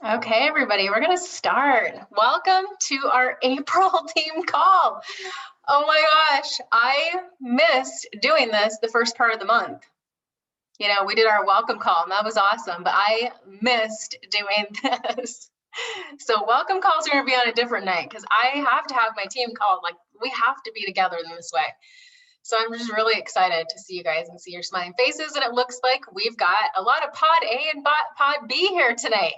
Okay, everybody, we're gonna start. Welcome to our April team call. Oh my gosh, I missed doing this the first part of the month. You know, we did our welcome call and that was awesome, but I missed doing this. So welcome calls are gonna be on a different night because I have to have my team called. Like, we have to be together in this way. So I'm just really excited to see you guys and see your smiling faces. And it looks like we've got a lot of pod A and pod B here tonight.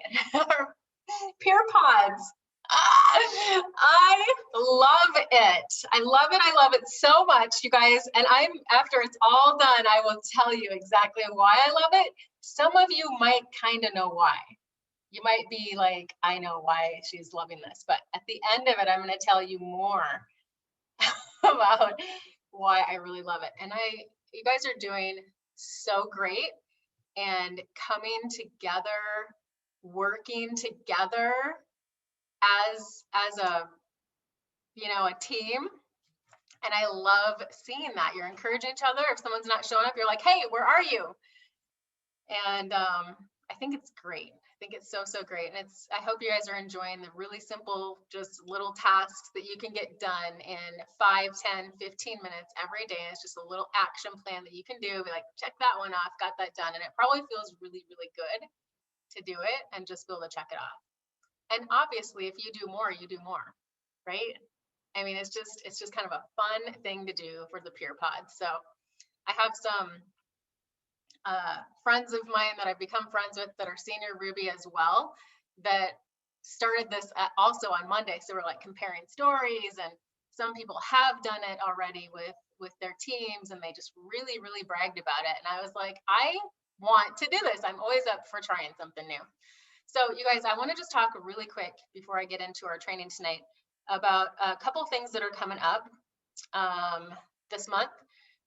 Peer pods. I love it. I love it. I love it so much, you guys. And after it's all done, I will tell you exactly why I love it. Some of you might kind of know why. You might be like, I know why she's loving this. But at the end of it, I'm going to tell you more about why I really love it. And you guys are doing so great and coming together, working together as a team. And I love seeing that you're encouraging each other. If someone's not showing up, you're like, hey, where are you? And I think it's great. I think it's so great. And I hope you guys are enjoying the really simple, just little tasks that you can get done in 5, 10, 15 minutes every day. It's just a little action plan that you can do. Be like, check that one off, got that done. And it probably feels really, really good to do it and just be able to check it off. And obviously, if you do more, you do more, right? I mean, it's just kind of a fun thing to do for the peer pod. So I have some friends of mine that I've become friends with that are senior Ruby as well that started this also on Monday. So we're like comparing stories, and some people have done it already with their teams, and they just really, really bragged about it. And I was like, I want to do this. I'm always up for trying something new. So you guys, I want to just talk really quick before I get into our training tonight about a couple things that are coming up this month.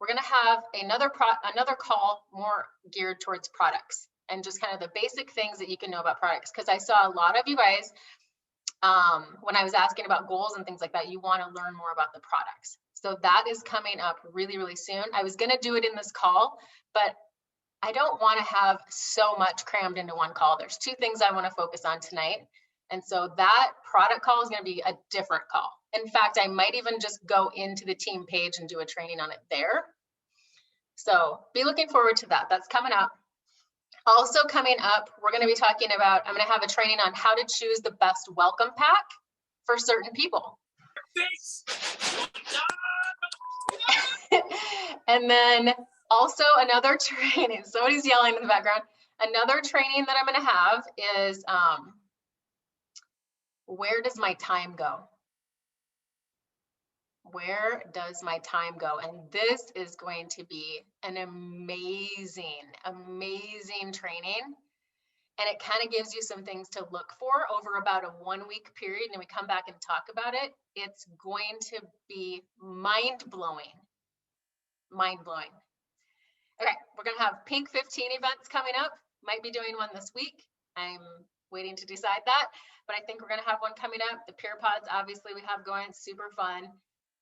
We're going to have another call more geared towards products and just kind of the basic things that you can know about products. Because I saw a lot of you guys, when I was asking about goals and things like that, you want to learn more about the products. So that is coming up really, really soon. I was going to do it in this call, but I don't want to have so much crammed into one call. There's two things I want to focus on tonight. And so that product call is going to be a different call. In fact, I might even just go into the team page and do a training on it there. So be looking forward to that. That's coming up. Also coming up, we're going to be talking about, I'm going to have a training on how to choose the best welcome pack for certain people. And then also another training, somebody's yelling in the background. Another training that I'm going to have is where does my time go? Where does my time go? And this is going to be an amazing, amazing training. And it kind of gives you some things to look for over about a 1-week period. And we come back and talk about it. It's going to be mind-blowing. Mind-blowing. Okay, we're going to have Pink 15 events coming up. Might be doing one this week. I'm waiting to decide that, but I think we're going to have one coming up. The peer pods, obviously, we have going, super fun.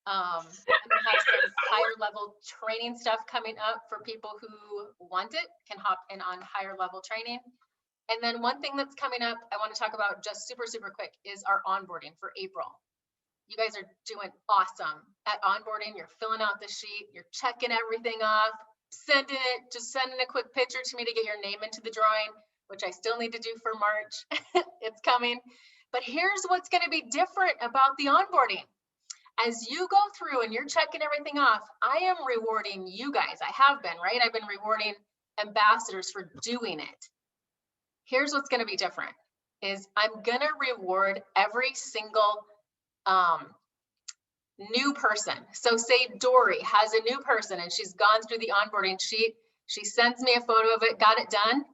I'm going to have some higher level training stuff coming up for people who want it, can hop in on higher level training. And then one thing that's coming up, I want to talk about just super quick, is our onboarding for April. You guys are doing awesome at onboarding. You're filling out the sheet, you're checking everything off, sending a quick picture to me to get your name into the drawing, which I still need to do for March. It's coming. But here's what's going to be different about the onboarding. As you go through and you're checking everything off, I am rewarding you guys. I have been, right? I've been rewarding ambassadors for doing it. Here's what's going to be different is I'm going to reward every single new person. So say Dory has a new person and she's gone through the onboarding sheet. She sends me a photo of it, got it done.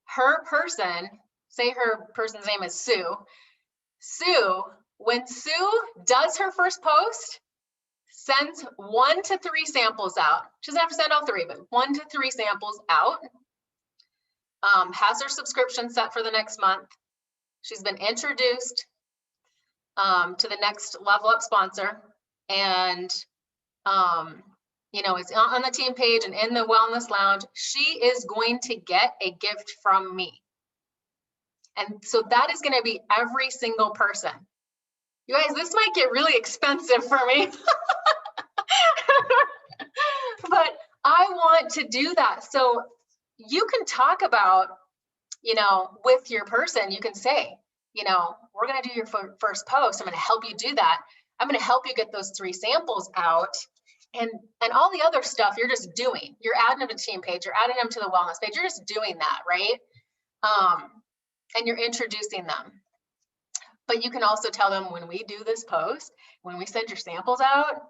Her person, say her person's name is Sue. Sue, when Sue does her first post, sends 1 to 3 samples out. She doesn't have to send all 3, but 1 to 3 samples out. Has her subscription set for the next month. She's been introduced to the next level up sponsor, and is on the team page and in the wellness lounge. She is going to get a gift from me. And so that is going to be every single person. You guys, this might get really expensive for me. But I want to do that. So you can talk about, you know, with your person, you can say, you know, we're going to do your first post. I'm going to help you do that. I'm going to help you get those 3 samples out. And all the other stuff you're just doing. You're adding them to the team page. You're adding them to the wellness page. You're just doing that, right? And you're introducing them. But you can also tell them, when we do this post, when we send your samples out,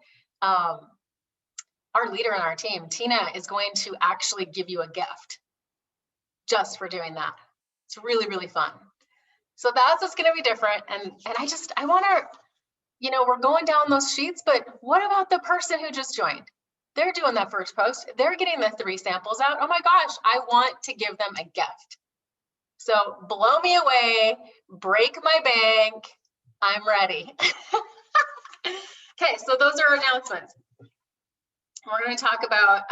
our leader on our team, Tina, is going to actually give you a gift just for doing that. It's really, really fun. So that's what's going to be different. And I want to, you know, we're going down those sheets, but what about the person who just joined? They're doing that first post. They're getting the 3 samples out. Oh my gosh, I want to give them a gift. So blow me away, break my bank. I'm ready. Okay, so those are our announcements. We're going to talk about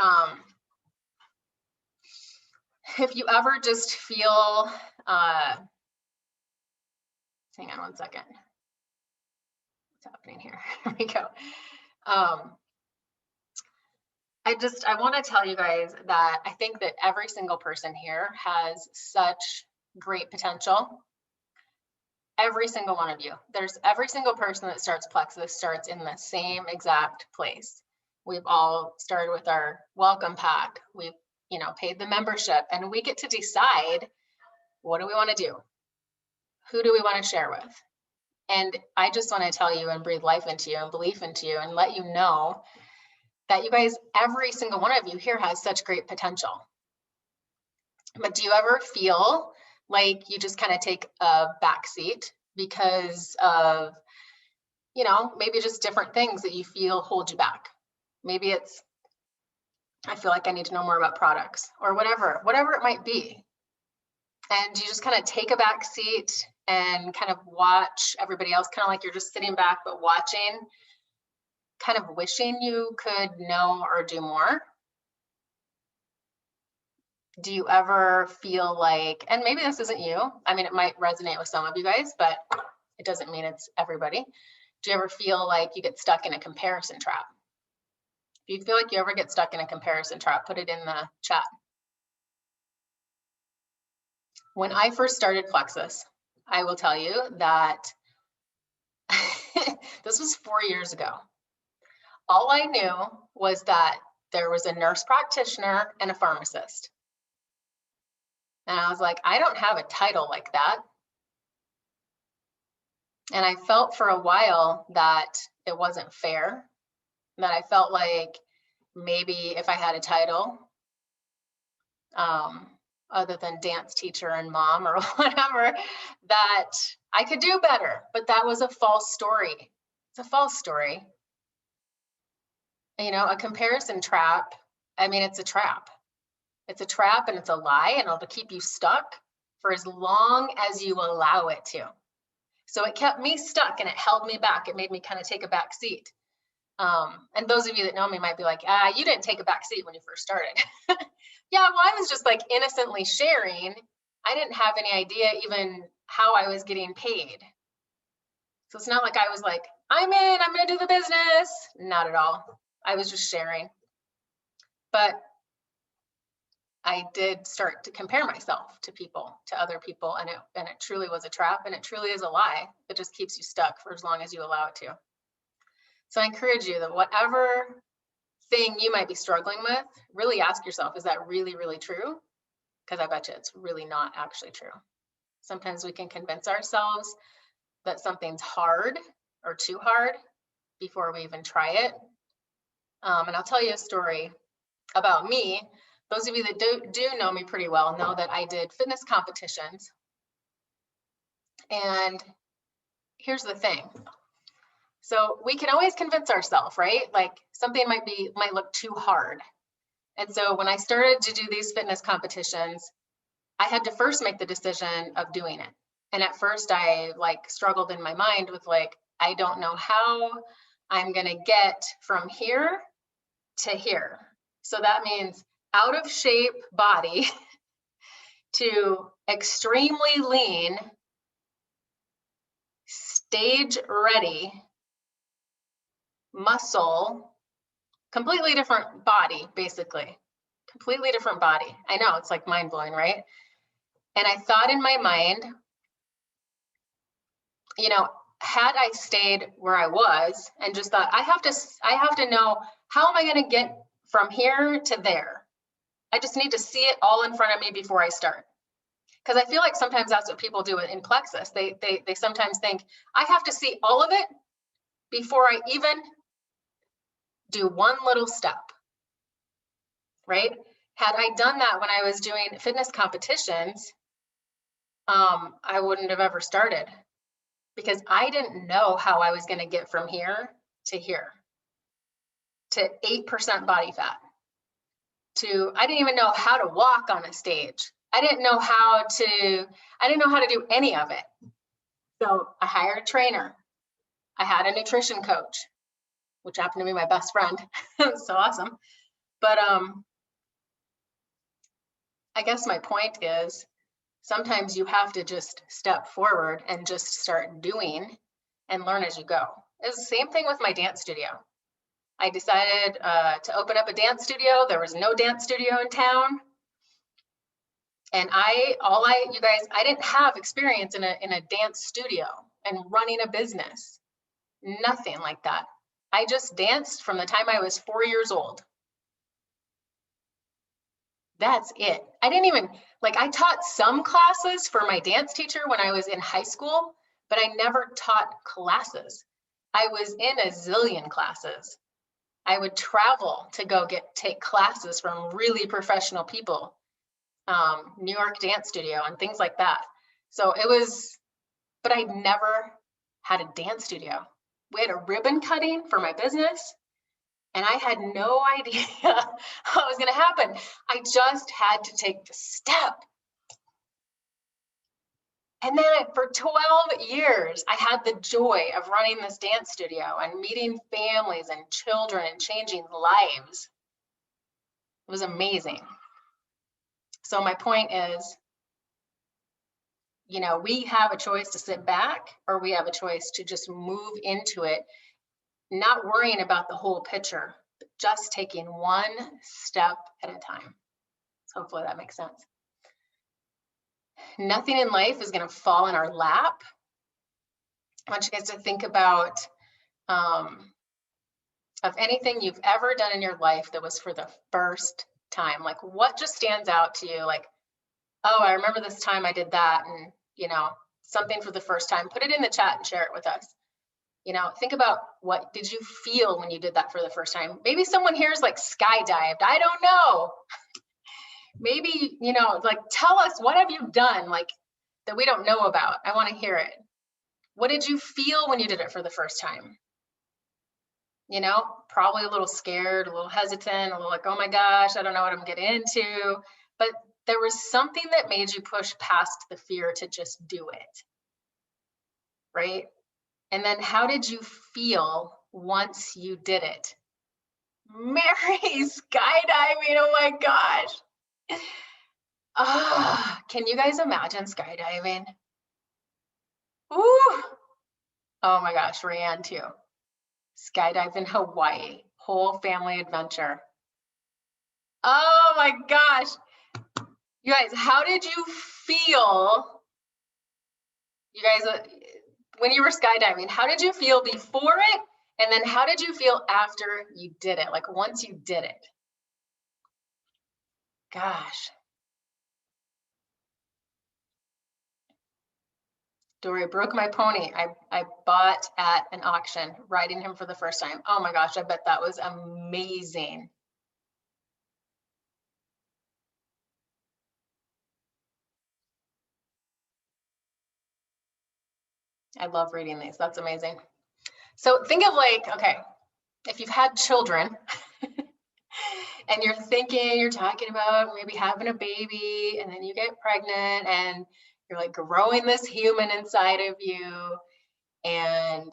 if you ever just feel, hang on one second. What's happening here? Here we go. I want to tell you guys that I think that every single person here has such great potential. Every single one of you. Every single person that starts Plexus starts in the same exact place. We've all started with our welcome pack. We've, you know, paid the membership, and we get to decide, what do we want to do? Who do we want to share with? And I just want to tell you and breathe life into you and belief into you and let you know that you guys, every single one of you here has such great potential. But do you ever feel like you just kind of take a back seat because of, you know, maybe just different things that you feel hold you back? Maybe it's, I feel like I need to know more about products, or whatever it might be. And you just kind of take a back seat and kind of watch everybody else, kind of like you're just sitting back, but watching, kind of wishing you could know or do more. Do you ever feel like, and maybe this isn't you, I mean, it might resonate with some of you guys, but it doesn't mean it's everybody. Do you ever feel like you get stuck in a comparison trap? If you feel like you ever get stuck in a comparison trap, put it in the chat. When I first started Plexus, I will tell you that this was 4 years ago. All I knew was that there was a nurse practitioner and a pharmacist. And I was like, I don't have a title like that. And I felt for a while that it wasn't fair, that I felt like maybe if I had a title, other than dance teacher and mom or whatever, that I could do better. But that was a false story. It's a false story. You know, a comparison trap, I mean, it's a trap. It's a trap and it's a lie, and it'll keep you stuck for as long as you allow it to. So it kept me stuck and it held me back. It made me kind of take a back seat. And those of you that know me might be like, you didn't take a back seat when you first started. Yeah, well, I was just like innocently sharing. I didn't have any idea even how I was getting paid. So it's not like I was like, I'm going to do the business. Not at all. I was just sharing. But I did start to compare myself to people, to other people, and it truly was a trap, and it truly is a lie that just keeps you stuck for as long as you allow it to. So I encourage you that whatever thing you might be struggling with, really ask yourself, is that really, really true? Because I bet you it's really not actually true. Sometimes we can convince ourselves that something's hard or too hard before we even try it. And I'll tell you a story about me. Those of you that do know me pretty well know that I did fitness competitions. And here's the thing. So we can always convince ourselves, right? Like something might look too hard. And so when I started to do these fitness competitions, I had to first make the decision of doing it. And at first I struggled in my mind with I don't know how I'm going to get from here to here. So that means out of shape body to extremely lean, stage ready, muscle, completely different body, basically. Completely different body. I know, it's like mind blowing, right? And I thought in my mind, you know, had I stayed where I was and just thought, I have to know, how am I going to get from here to there? I just need to see it all in front of me before I start. Because I feel like sometimes that's what people do in Plexus. They sometimes think, I have to see all of it before I even do one little step, right? Had I done that when I was doing fitness competitions, I wouldn't have ever started, because I didn't know how I was going to get from here to 8% body fat, I didn't even know how to walk on a stage. I didn't know how to do any of it. So I hired a trainer. I had a nutrition coach, which happened to be my best friend. So awesome. But I guess my point is, sometimes you have to just step forward and just start doing and learn as you go. It's the same thing with my dance studio. I decided to open up a dance studio. There was no dance studio in town. And I didn't have experience in a dance studio and running a business, nothing like that. I just danced from the time I was 4 years old. That's it. I didn't even, I taught some classes for my dance teacher when I was in high school, but I never taught classes. I was in a zillion classes. I would travel to go take classes from really professional people, New York Dance Studio and things like that. So but I never had a dance studio. We had a ribbon cutting for my business, and I had no idea how it was going to happen. I just had to take the step. And then for 12 years, I had the joy of running this dance studio and meeting families and children and changing lives. It was amazing. So my point is, we have a choice to sit back, or we have a choice to just move into it, not worrying about the whole picture, but just taking one step at a time. So hopefully that makes sense. Nothing in life is going to fall in our lap. I want you guys to think about of anything you've ever done in your life that was for the first time. Like, what just stands out to you? Like, oh, I remember this time I did that, and something for the first time. Put it in the chat and share it with us. Think about, what did you feel when you did that for the first time? Maybe someone here is like skydived. I don't know. Maybe, tell us, what have you done that we don't know about? I want to hear it. What did you feel when you did it for the first time? Probably a little scared, a little hesitant, a little like, oh my gosh, I don't know what I'm getting into. But there was something that made you push past the fear to just do it, right? And then how did you feel once you did it? Mary, skydiving, oh my gosh. Can you guys imagine skydiving? Ooh. Oh my gosh, Rayanne too. Skydive in Hawaii, whole family adventure. Oh my gosh. You guys, how did you feel? You guys, when you were skydiving, how did you feel before it? And then how did you feel after you did it? Like, once you did it? Gosh. Dory, broke my pony. I bought at an auction, riding him for the first time. Oh my gosh, I bet that was amazing. I love reading these. That's amazing. So think of okay, if you've had children and you're talking about maybe having a baby, and then you get pregnant and you're growing this human inside of you, and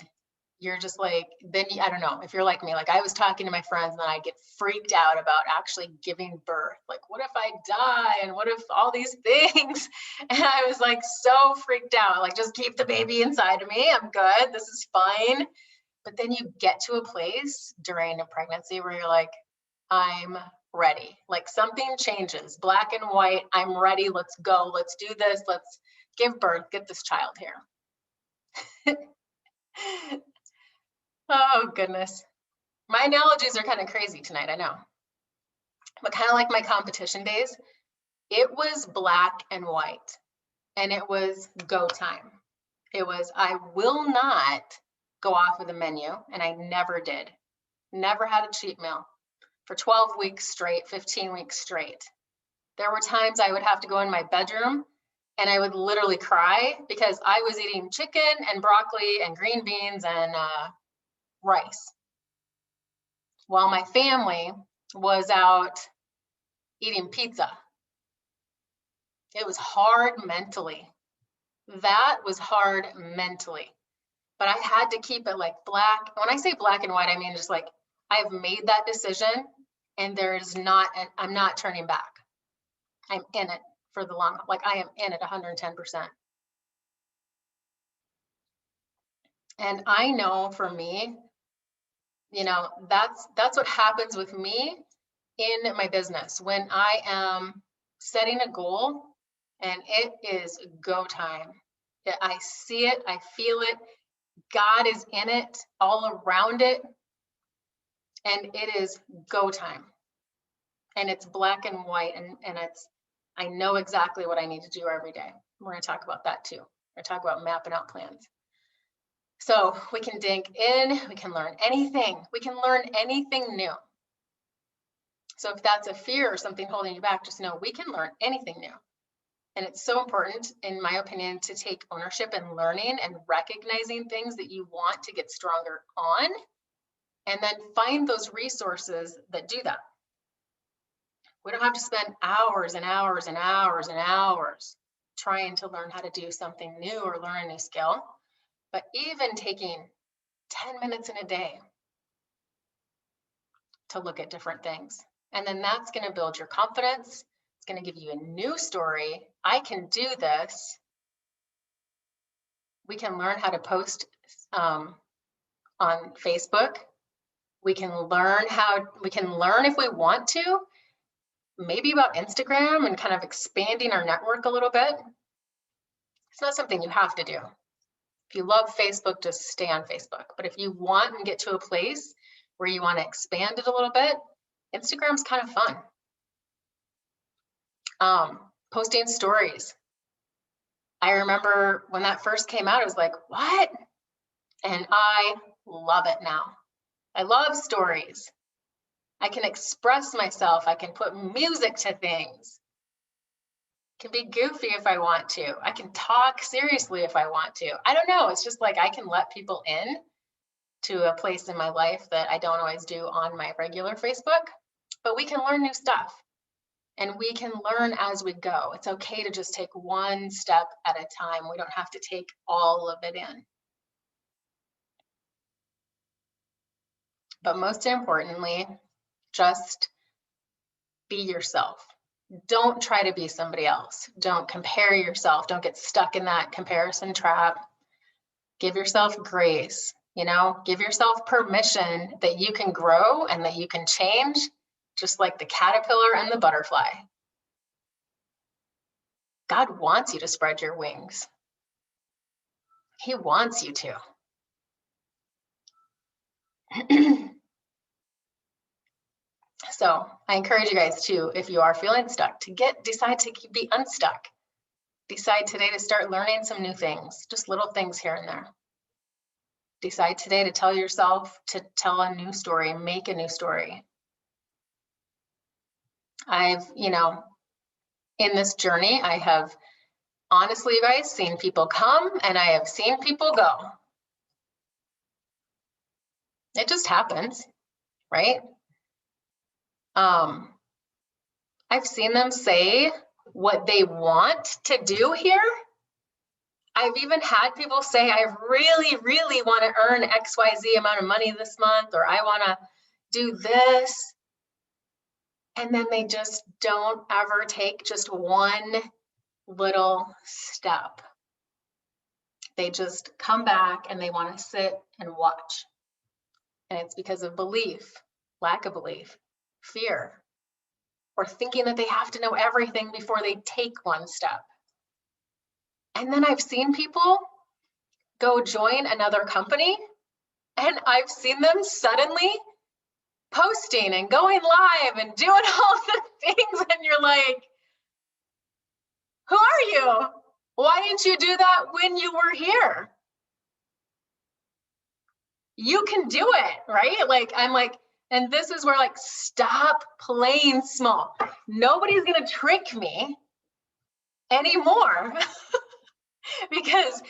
you're just like, then I don't know if you're like me, like I was talking to my friends and then I get freaked out about actually giving birth. Like, what if I die? And what if all these things? And I was like, so freaked out, like, just keep the baby inside of me. I'm good. This is fine. But then you get to a place during a pregnancy where you're like, I'm ready. Like something changes, black and white. I'm ready. Let's go. Let's do this. Let's give birth, get this child here. Oh, goodness. My analogies are kind of crazy tonight, I know. But kind of like my competition days, it was black and white, and it was go time. It was, I will not go off of the menu, and I never did. Never had a cheat meal for 12 weeks straight, 15 weeks straight. There were times I would have to go in my bedroom and I would literally cry because I was eating chicken and broccoli and green beans and rice, while my family was out eating pizza. It was hard mentally. That was hard mentally. But I had to keep it like black. When I say black and white, I mean just like I've made that decision and there's not, I'm not turning back. I'm in it for the long, like I am in it 110%. And I know for me, you know, that's what happens with me in my business when I am setting a goal and it is go time. I see it, I feel it, God is in it, all around it, and it is go time. And it's black and white, and it's, I know exactly what I need to do every day. We're going to talk about that too. We're going to talk about mapping out plans. So we can dig in, we can learn anything. We can learn anything new. So if that's a fear or something holding you back, just know we can learn anything new. And it's so important, in my opinion, to take ownership and learning and recognizing things that you want to get stronger on, and then find those resources that do that. We don't have to spend hours and hours and hours and hours trying to learn how to do something new or learn a new skill, but even taking 10 minutes in a day to look at different things. And then that's going to build your confidence. It's going to give you a new story. I can do this. We can learn how to post on Facebook. We can learn if we want to, maybe about Instagram and kind of expanding our network a little bit. It's not something you have to do. If you love Facebook, just stay on Facebook. But if you want and get to a place where you want to expand it a little bit, Instagram's kind of fun. Posting stories. I remember when that first came out, I was like, what? And I love it now. I love stories. I can express myself. I can put music to things. I can be goofy if I want to. I can talk seriously if I want to. I don't know. It's just like I can let people in to a place in my life that I don't always do on my regular Facebook. But we can learn new stuff. And we can learn as we go. It's okay to just take one step at a time. We don't have to take all of it in. But most importantly, just be yourself. Don't try to be somebody else. Don't compare yourself. Don't get stuck in that comparison trap. Give yourself grace, you know, give yourself permission that you can grow and that you can change, just like the caterpillar and the butterfly. God wants you to spread your wings. He wants you to. So I encourage you guys to, if you are feeling stuck, to decide to be unstuck. Decide today to start learning some new things, just little things here and there. Decide today to tell yourself to tell a new story, make a new story. I've, you know, in this journey, I have honestly, guys, seen people come and I have seen people go. It just happens, right? I've seen them say what they want to do here. I've even had people say, I really, really want to earn XYZ amount of money this month, or I want to do this. And then they just don't ever take just one little step. They just come back and they want to sit and watch. And it's because of belief, lack of belief, fear, or thinking that they have to know everything before they take one step. And then I've seen people go join another company, and I've seen them suddenly posting and going live and doing all the things, and you're like, who are you? Why didn't you do that when you were here? You can do it, right? Like, I'm like, and this is where, like, stop playing small. Nobody's gonna trick me anymore because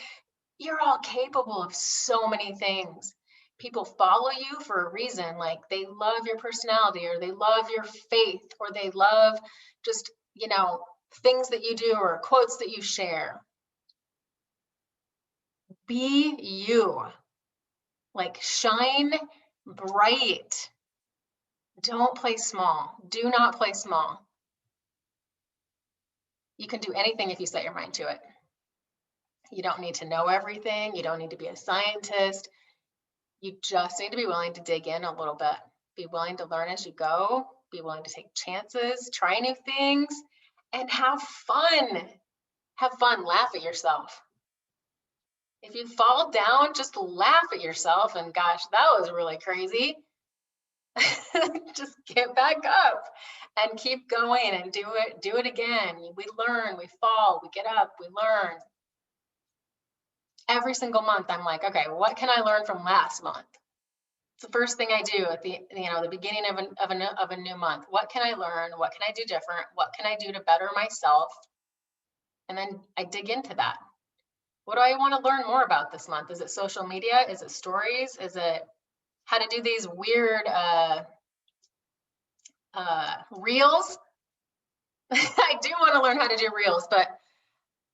you're all capable of so many things. People follow you for a reason, like they love your personality, or they love your faith, or they love just, you know, things that you do or quotes that you share. Be you. Like, shine bright. Don't play small. Do not play small. You can do anything if you set your mind to it. You don't need to know everything. You don't need to be a scientist. You just need to be willing to dig in a little bit. Be willing to learn as you go. Be willing to take chances, try new things, and have fun. Have fun, laugh at yourself. If you fall down, just laugh at yourself and, gosh, that was really crazy. Just get back up and keep going and do it again. We learn, we fall, we get up, we learn. Every single month, I'm like, okay, what can I learn from last month? It's the first thing I do at the beginning of a new month. What can I learn? What can I do different? What can I do to better myself? And then I dig into that. What do I want to learn more about this month? Is it social media? Is it stories? Is it how to do these weird reels? I do want to learn how to do reels, but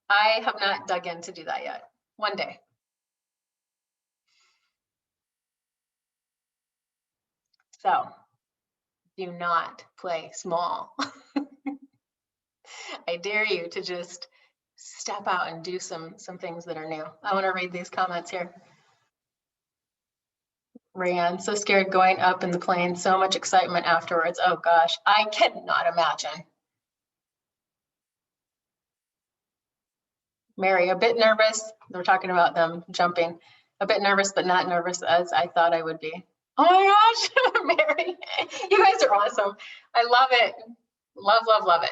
I have not dug in to do that yet. One day. So do not play small. I dare you to just step out and do some things that are new. I want to read these comments here. Rayanne, so scared going up in the plane, so much excitement afterwards. Oh gosh, I cannot imagine. Mary, a bit nervous. They're talking about them jumping. A bit nervous, but not nervous as I thought I would be. Oh my gosh, Mary, you guys are awesome. I love it. Love, love, love it.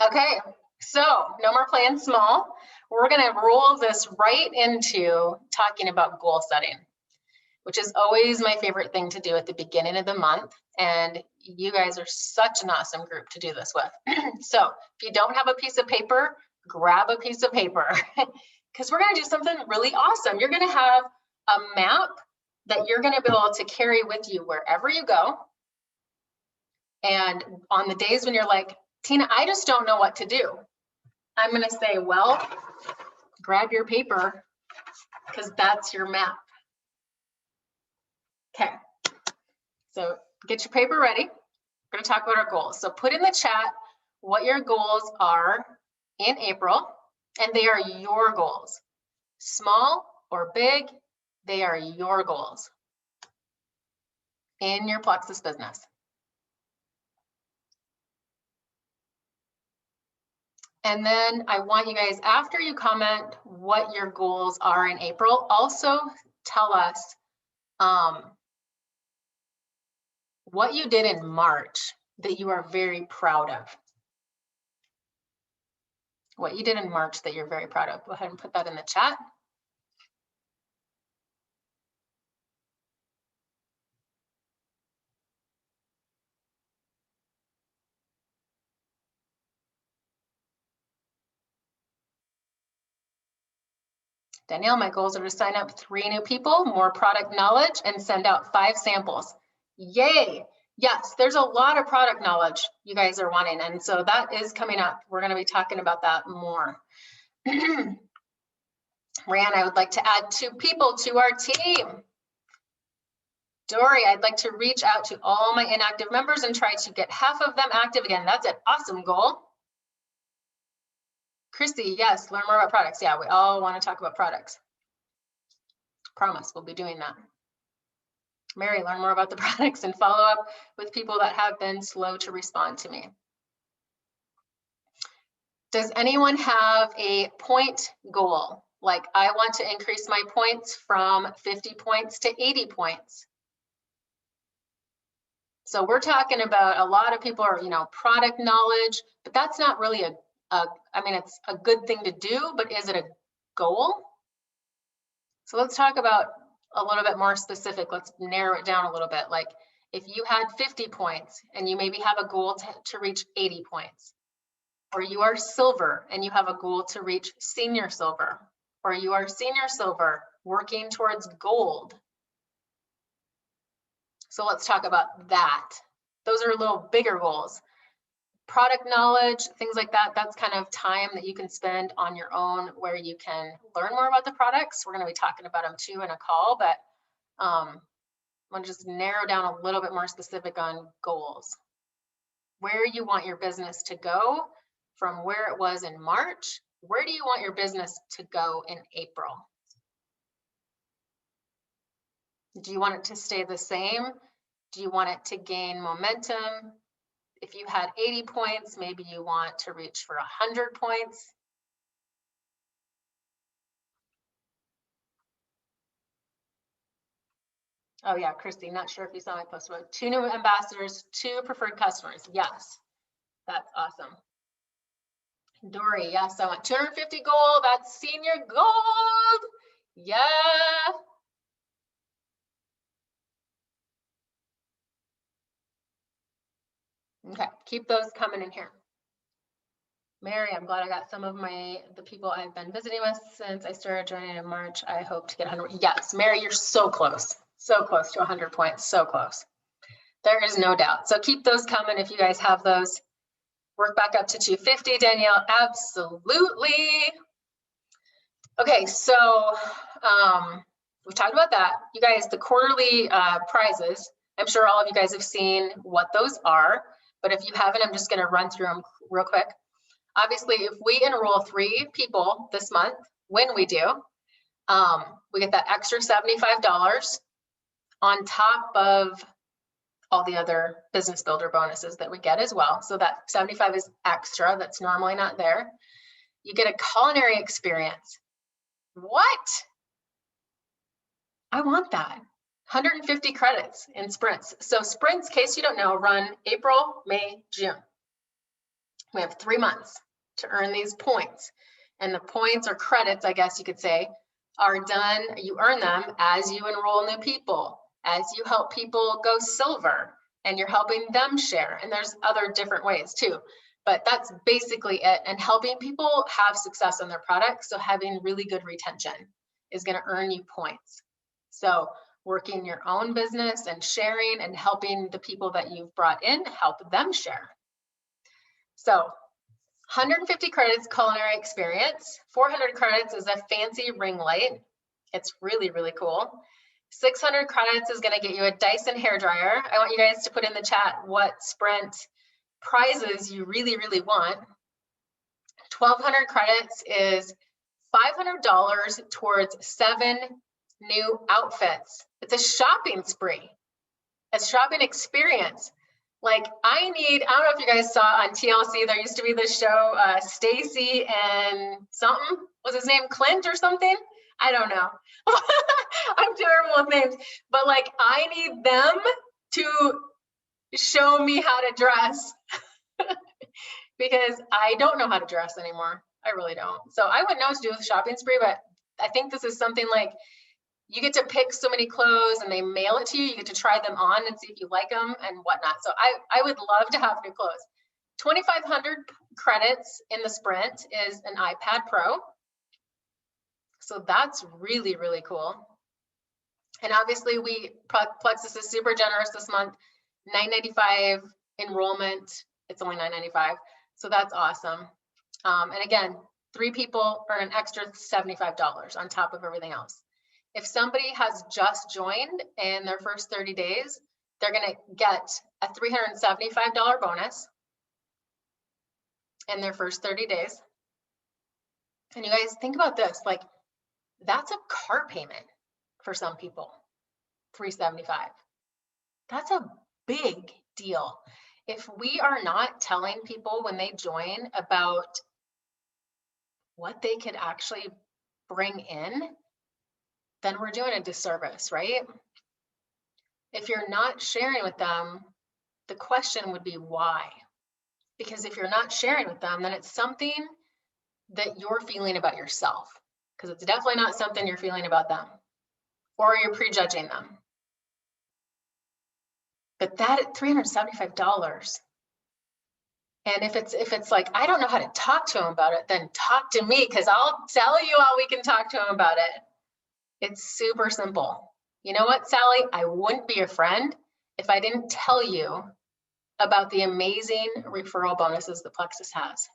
Okay, so no more playing small. We're gonna roll this right into talking about goal setting, which is always my favorite thing to do at the beginning of the month. And you guys are such an awesome group to do this with. So if you don't have a piece of paper, grab a piece of paper because we're gonna do something really awesome. You're gonna have a map that you're gonna be able to carry with you wherever you go. And on the days when you're like, Tina, I just don't know what to do, I'm gonna say, well, grab your paper because that's your map. Okay, so get your paper ready. We're gonna talk about our goals. So put in the chat what your goals are in April, and they are your goals. Small or big, they are your goals in your Plexus business. And then I want you guys, after you comment what your goals are in April, also tell us what you did in March that you are very proud of. What you did in March that you're very proud of. Go ahead and put that in the chat. Danielle, my goals are to sign up 3 new people, more product knowledge, and send out 5 samples. Yay! Yes, there's a lot of product knowledge you guys are wanting, and so that is coming up. We're going to be talking about that more. Rand, I would like to add 2 people to our team. Dory, I'd like to reach out to all my inactive members and try to get half of them active again. That's an awesome goal. Chrissy, yes, learn more about products. Yeah, we all want to talk about products. Promise, we'll be doing that. Mary, learn more about the products and follow up with people that have been slow to respond to me. Does anyone have a point goal? Like, I want to increase my points from 50 points to 80 points. So we're talking about, a lot of people are, product knowledge, but that's not really I mean, it's a good thing to do, but is it a goal? So let's talk about a little bit more specific. Let's narrow it down a little bit. Like, if you had 50 points and you maybe have a goal to reach 80 points, or you are silver and you have a goal to reach senior silver, or you are senior silver working towards gold. So let's talk about that. Those are a little bigger goals. Product knowledge, things like that, that's kind of time that you can spend on your own where you can learn more about the products. We're going to be talking about them too in a call, but I'm going to just narrow down a little bit more specific on goals. Where you want your business to go from where it was in March, where do you want your business to go in April? Do you want it to stay the same? Do you want it to gain momentum? If you had 80 points, maybe you want to reach for 100 points. Oh yeah, Christy, not sure if you saw my post about 2 new ambassadors, 2 preferred customers. Yes, that's awesome. Dory, yes, I want 250 gold. That's senior gold. Yeah. Okay, keep those coming in here. Mary, I'm glad I got some of the people I've been visiting with since I started joining in March. I hope to get 100. Yes, Mary, you're so close to 100 points, so close. There is no doubt. So keep those coming if you guys have those. Work back up to 250, Danielle, absolutely. Okay, so we've talked about that. You guys, the quarterly prizes, I'm sure all of you guys have seen what those are, but if you haven't, I'm just gonna run through them real quick. Obviously, if we enroll 3 people this month, when we do, we get that extra $75 on top of all the other business builder bonuses that we get as well. So that 75 is extra, that's normally not there. You get a culinary experience. What? I want that. 150 credits in sprints. So sprints, in case you don't know, run April, May, June. We have 3 months to earn these points. And the points or credits, I guess you could say, are done, you earn them as you enroll new people, as you help people go silver, and you're helping them share. And there's other different ways too, but that's basically it. And helping people have success on their products. So having really good retention is going to earn you points. So working your own business and sharing and helping the people that you've brought in, help them share. So 150 credits culinary experience, 400 credits is a fancy ring light. It's really, really cool. 600 credits is going to get you a Dyson hairdryer. I want you guys to put in the chat what sprint prizes you really, really want. 1,200 credits is $500 towards 7 new outfits. It's a shopping spree. It's a shopping experience. Like I don't know if you guys saw on TLC, there used to be this show, Stacy and something, was his name Clint or something? I don't know. I'm terrible with names, but like I need them to show me how to dress because I don't know how to dress anymore. I really don't. So I wouldn't know what to do with a shopping spree, but I think this is something like you get to pick so many clothes and they mail it to you. You get to try them on and see if you like them and whatnot. So I would love to have new clothes. 2,500 credits in the sprint is an iPad Pro. So that's really, really cool. And obviously Plexus is super generous this month, $9.95 enrollment. It's only $9.95. So that's awesome. And again, 3 people earn an extra $75 on top of everything else. If somebody has just joined in their first 30 days, they're going to get a $375 bonus in their first 30 days. And you guys think about this, like that's a car payment for some people, $375. That's a big deal. If we are not telling people when they join about what they could actually bring in, then we're doing a disservice, right? If you're not sharing with them, the question would be why? Because if you're not sharing with them, then it's something that you're feeling about yourself, because it's definitely not something you're feeling about them, or you're prejudging them. But that at $375, and if it's like, I don't know how to talk to him about it, then talk to me, because I'll tell you how we can talk to him about it. It's super simple. You know what, Sally? I wouldn't be a friend if I didn't tell you about the amazing referral bonuses that Plexus has.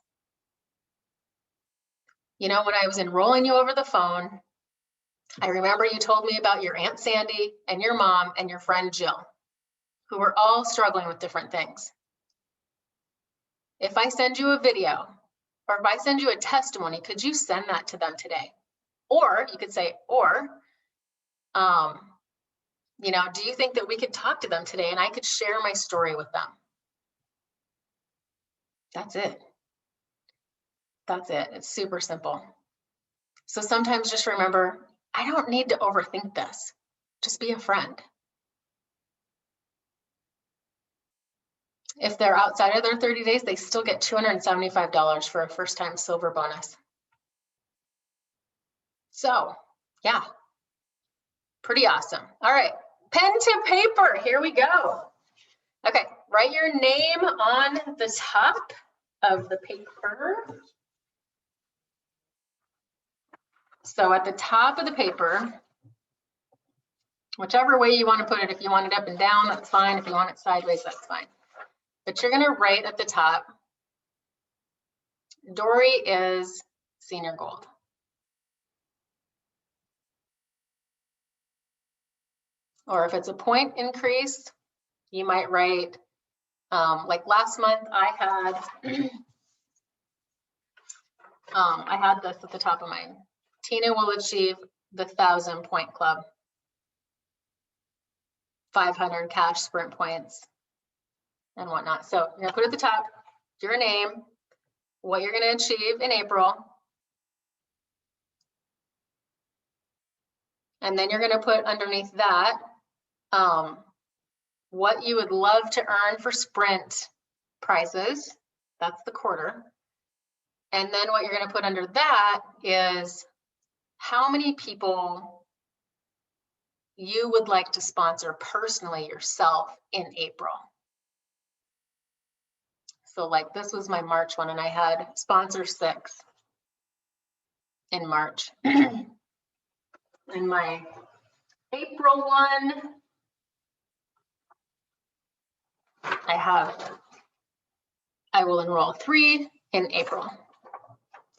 You know, when I was enrolling you over the phone, I remember you told me about your Aunt Sandy and your mom and your friend Jill, who were all struggling with different things. If I send you a video, or if I send you a testimony, could you send that to them today? Or you could say, you know, do you think that we could talk to them today and I could share my story with them? That's it. That's it. It's super simple. So sometimes just remember, I don't need to overthink this. Just be a friend. If they're outside of their 30 days, they still get $275 for a first-time silver bonus. So, yeah, pretty awesome. All right, pen to paper, here we go. Okay, write your name on the top of the paper. So at the top of the paper, whichever way you want to put it, if you want it up and down, that's fine. If you want it sideways, that's fine. But you're going to write at the top, Dory is senior gold. Or if it's a point increase, you might write, like last month I had, I had this at the top of mine. Tina will achieve the 1,000 point club, 500 cash sprint points and whatnot. So you're gonna put at the top your name, what you're gonna achieve in April, and then you're gonna put underneath that what you would love to earn for sprint prizes. That's the quarter. And then what you're going to put under that is how many people you would like to sponsor personally yourself in April. So like this was my March one, and I had sponsor 6 in March. In my April one, I will enroll 3 in April.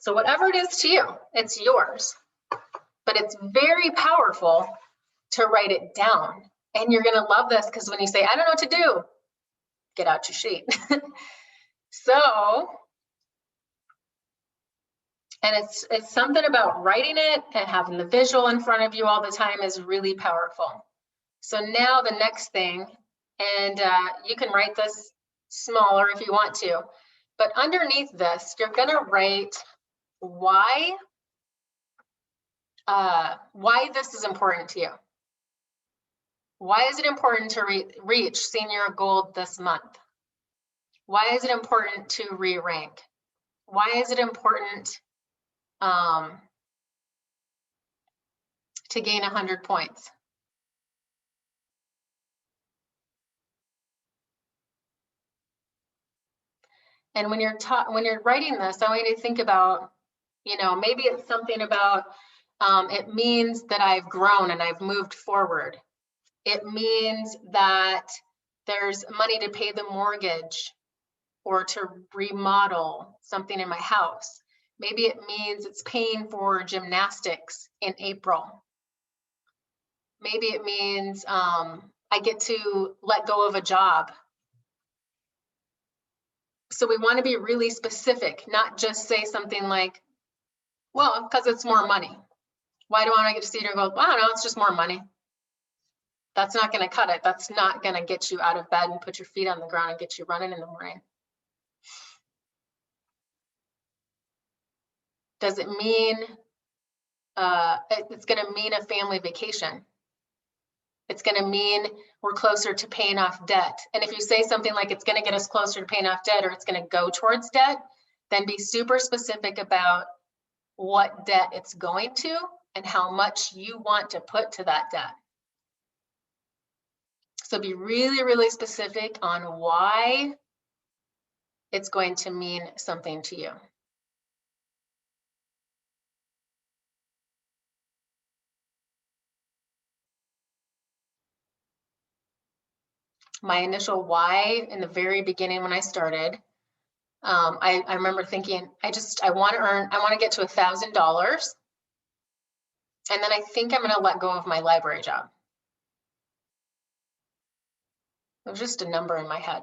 So whatever it is to you, it's yours. But it's very powerful to write it down. And you're gonna love this, because when you say, I don't know what to do, get out your sheet. So, and it's something about writing it and having the visual in front of you all the time is really powerful. So now the next thing, and you can write this smaller if you want to, but underneath this, you're gonna write why this is important to you. Why is it important to reach senior gold this month? Why is it important to re-rank? Why is it important to gain 100 points? And when you're writing this, I want you to think about, you know, maybe it's something about it means that I've grown and I've moved forward. It means that there's money to pay the mortgage or to remodel something in my house. Maybe it means it's paying for gymnastics in April. Maybe it means I get to let go of a job. So we want to be really specific, not just say something like, well, because it's more money. Why do I want to get to see it and go, well, I don't know, it's just more money. That's not going to cut it. That's not going to get you out of bed and put your feet on the ground and get you running in the morning. Does it mean it's going to mean a family vacation? It's going to mean we're closer to paying off debt. And if you say something like it's going to get us closer to paying off debt, or it's going to go towards debt, then be super specific about what debt it's going to and how much you want to put to that debt. So be really, really specific on why it's going to mean something to you. My initial why in the very beginning when I started, I remember thinking, I want to get to $1,000. And then I think I'm going to let go of my library job. It was just a number in my head.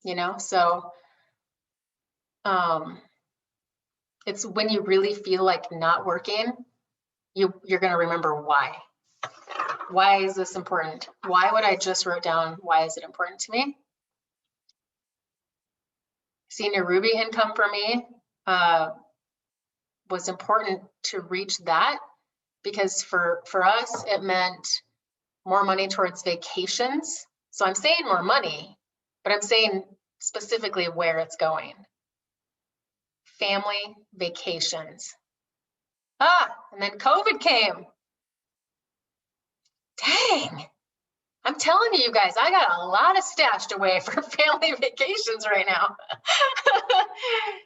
You know, so it's when you really feel like not working, you're going to remember why. Why is this important? Why would I just wrote down, why is it important to me? Senior Ruby income for me was important to reach that, because for us, it meant more money towards vacations. So I'm saying more money, but I'm saying specifically where it's going. Family vacations. And then COVID came. Dang. I'm telling you guys, I got a lot of stashed away for family vacations right now.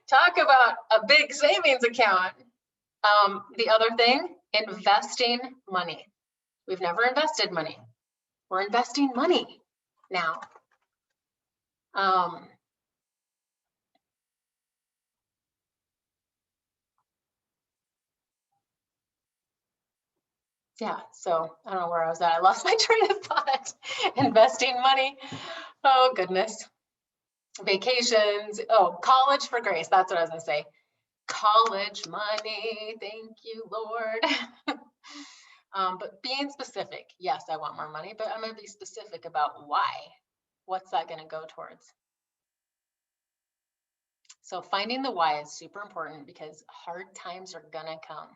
Talk about a big savings account. The other thing, investing money. We've never invested money. We're investing money now. Yeah, so I don't know where I was at. I lost my train of thought. Investing money. Oh, goodness. Vacations. Oh, college for grace. That's what I was going to say. College money. Thank you, Lord. But being specific. Yes, I want more money, but I'm going to be specific about why. What's that going to go towards? So finding the why is super important, because hard times are going to come.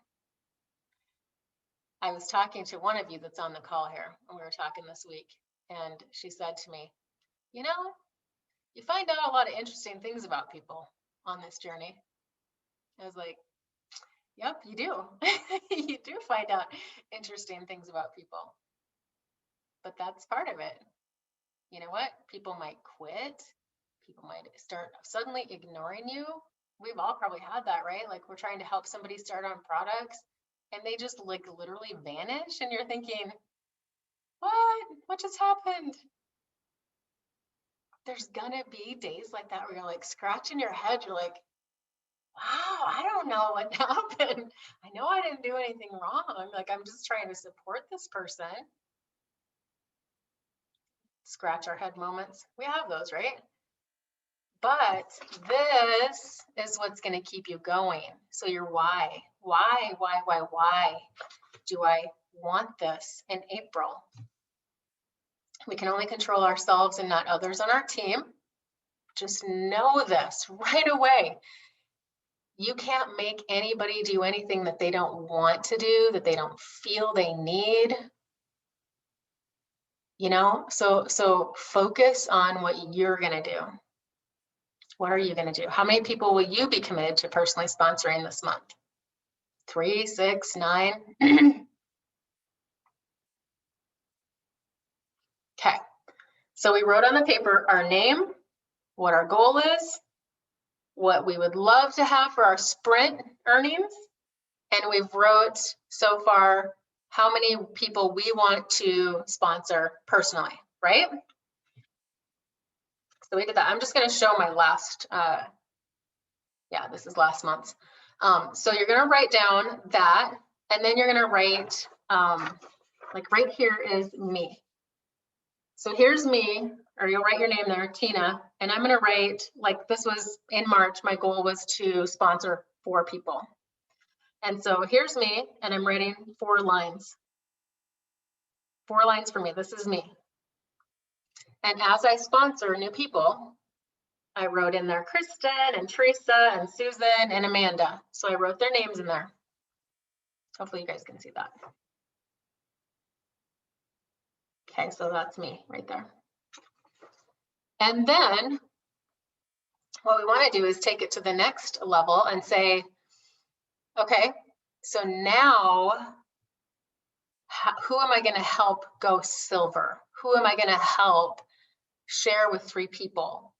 I was talking to one of you that's on the call here, and we were talking this week, and she said to me, you know, you find out a lot of interesting things about people on this journey. I was like, yep, you do. You do find out interesting things about people. But that's part of it. You know what? People might quit. People might start suddenly ignoring you. We've all probably had that, right? Like we're trying to help somebody start on products, and they just like literally vanish, and you're thinking, what just happened? There's gonna be days like that where you're like scratching your head. You're like, wow, I don't know what happened. I know I didn't do anything wrong. Like I'm just trying to support this person. Scratch our head moments. We have those, right? But this is what's going to keep you going. So your why do I want this in April? We can only control ourselves and not others on our team. Just know this right away. You can't make anybody do anything that they don't want to do, that they don't feel they need. You know, so focus on what you're going to do. What are you going to do? How many people will you be committed to personally sponsoring this month? 3, 6, 9? Okay. So we wrote on the paper our name, what our goal is, what we would love to have for our sprint earnings, and we've wrote so far how many people we want to sponsor personally, right? So we did that. I'm just going to show my last Yeah, this is last month's. So you're going to write down that, and then you're going to write, like right here is me. So here's me, or you'll write your name there, Tina, and I'm going to write, like this was in March, my goal was to sponsor 4 people. And so here's me, and I'm writing 4 lines. 4 lines for me. This is me. And as I sponsor new people, I wrote in there Kristen and Teresa and Susan and Amanda. So I wrote their names in there. Hopefully you guys can see that. Okay, so that's me right there. And then what we want to do is take it to the next level and say, okay, so now who am I going to help go silver? Who am I going to help share with 3 people?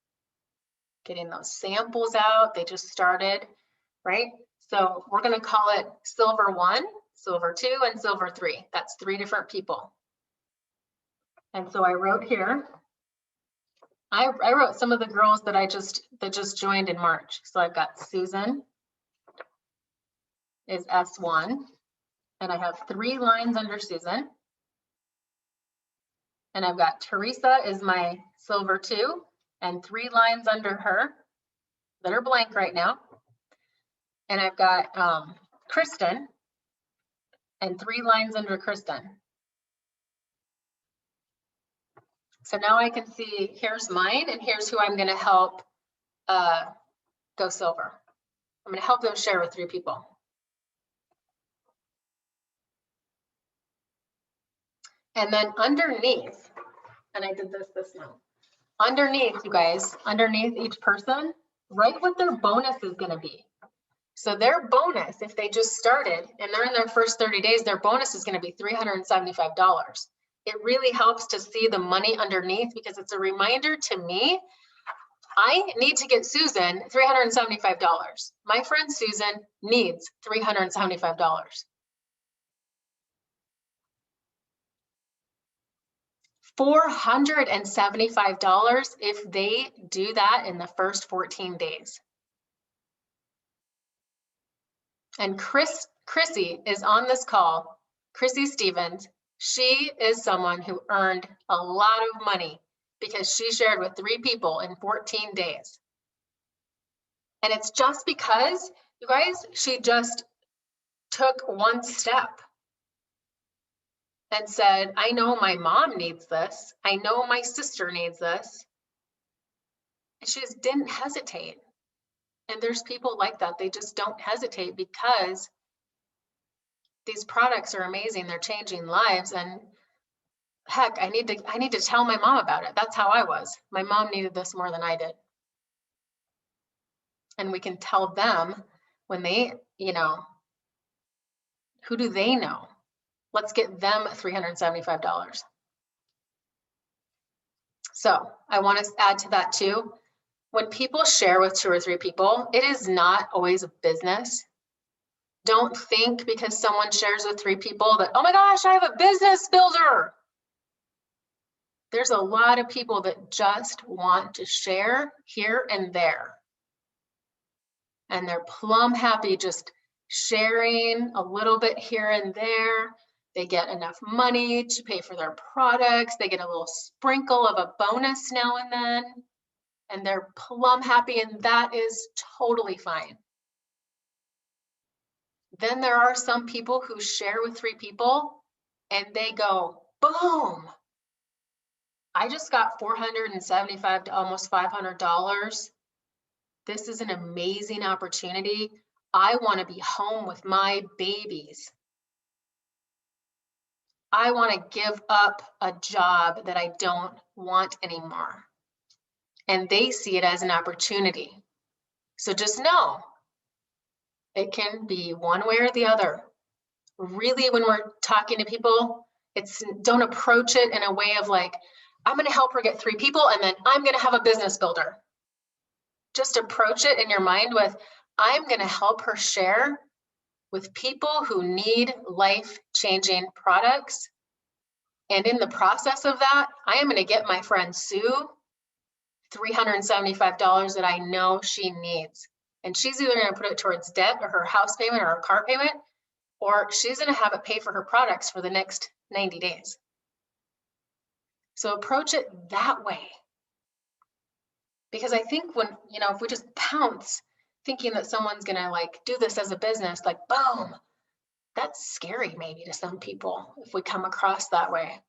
Getting those samples out, they just started, right? So we're going to call it silver 1, silver 2, and silver 3. That's 3 different people. And so I wrote here, I wrote some of the girls that just joined in March. So I've got Susan is S1, and I have 3 lines under Susan. And I've got Teresa is my silver 2, and 3 lines under her that are blank right now. And I've got Kristen and 3 lines under Kristen. So now I can see here's mine, and here's who I'm going to help go silver. I'm going to help them share with 3 people. And then underneath, and I did this month, underneath, you guys, underneath each person, write what their bonus is going to be. So their bonus, if they just started and they're in their first 30 days, their bonus is going to be $375. It really helps to see the money underneath, because it's a reminder to me, I need to get Susan $375. My friend Susan needs $375. $475 if they do that in the first 14 days. And Chrissy is on this call, Chrissy Stevens. She is someone who earned a lot of money because she shared with 3 people in 14 days. And it's just because, you guys, she just took one step and said, I know my mom needs this. I know my sister needs this. And she just didn't hesitate. And there's people like that. They just don't hesitate because these products are amazing. They're changing lives. And heck, I need to tell my mom about it. That's how I was. My mom needed this more than I did. And we can tell them when they, who do they know? Let's get them $375. So I want to add to that too. When people share with 2 or 3 people, it is not always a business. Don't think because someone shares with 3 people that, oh my gosh, I have a business builder. There's a lot of people that just want to share here and there. And they're plumb happy just sharing a little bit here and there. They get enough money to pay for their products. They get a little sprinkle of a bonus now and then. And they're plumb happy, and that is totally fine. Then there are some people who share with 3 people and they go, boom, I just got $475 to almost $500. This is an amazing opportunity. I want to be home with my babies. I want to give up a job that I don't want anymore. And they see it as an opportunity. So just know, it can be one way or the other. Really, when we're talking to people, don't approach it in a way of like, I'm going to help her get 3 people and then I'm going to have a business builder. Just approach it in your mind with, I'm going to help her share with people who need life-changing products. And in the process of that, I am going to get my friend Sue $375 that I know she needs. And she's either going to put it towards debt or her house payment or her car payment, or she's going to have it pay for her products for the next 90 days. So approach it that way. Because I think when, if we just pounce thinking that someone's going to like do this as a business, like boom, that's scary maybe to some people if we come across that way.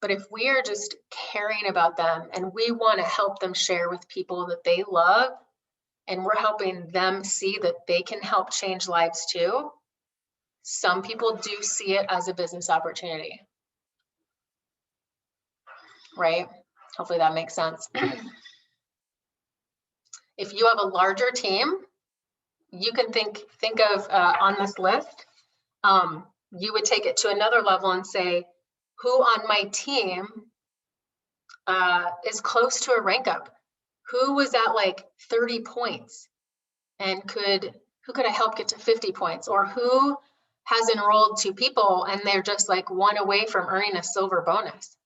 But if we are just caring about them and we want to help them share with people that they love, and we're helping them see that they can help change lives too, some people do see it as a business opportunity, right? Hopefully that makes sense. If you have a larger team, you can think of on this list, you would take it to another level and say, who on my team is close to a rank up? Who was at like 30 points and who could I help get to 50 points? Or who has enrolled 2 people and they're just like 1 away from earning a silver bonus?